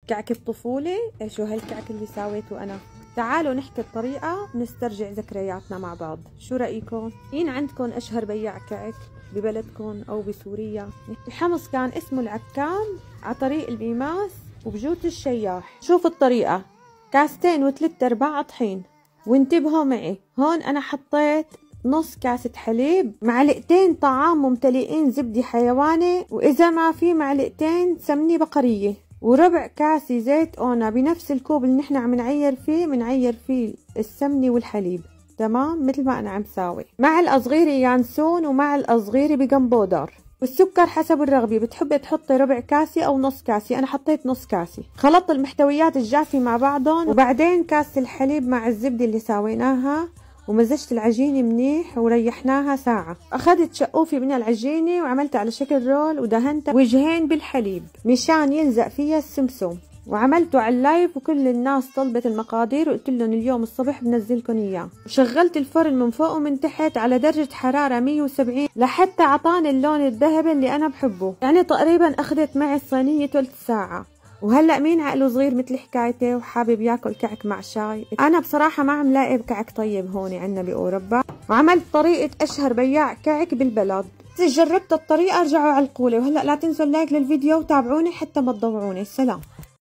كعك الطفولة؟ شو هالكعك اللي ساويته أنا. تعالوا نحكي الطريقة ونسترجع ذكرياتنا مع بعض، شو رأيكم؟ مين عندكم أشهر بياع كعك ببلدكم أو بسوريا؟ الحمص كان اسمه العكام على طريق البيماس وبجوت الشياح. شوف الطريقة: كاستين و3/4 طحين. وانتبهوا معي، هون أنا حطيت نص كاسة حليب، معلقتين طعام ممتلئين زبدة حيواني، وإذا ما في معلقتين سمنة بقرية، وربع كاسة زيت أونا بنفس الكوب اللي نحن عم نعير فيه السمنة والحليب، تمام مثل ما أنا عم ساوي. معلقة صغيرة يانسون ومعلقة صغيرة بيكنج باودر، والسكر حسب الرغبة، بتحبي تحطي ربع كاسة أو نص كاسة، أنا حطيت نص كاسة. خلطت المحتويات الجافة مع بعضهم، وبعدين كاسة الحليب مع الزبدة اللي ساويناها، ومزجت العجينة منيح وريحناها ساعة. أخذت شقوفة من العجينة وعملتها على شكل رول، ودهنتها وجهين بالحليب مشان يلزق فيها السمسم، وعملته على اللايف وكل الناس طلبت المقادير، وقلت لهم اليوم الصبح بنزلكم اياه. وشغلت الفرن من فوق ومن تحت على درجة حرارة 170 لحتى عطاني اللون الذهبي اللي أنا بحبه، يعني تقريبا أخذت معي الصينية 3 ساعة. وهلا مين عقله صغير مثل حكايتي وحابب ياكل كعك مع شاي؟ انا بصراحه ما عم لاقي كعك طيب هون عندنا باوروبا، وعملت طريقه اشهر بياع كعك بالبلد. اذا جربت الطريقه ارجعوا علقولي، وهلا لا تنسوا اللايك للفيديو وتابعوني حتى ما تضوعوني. سلام.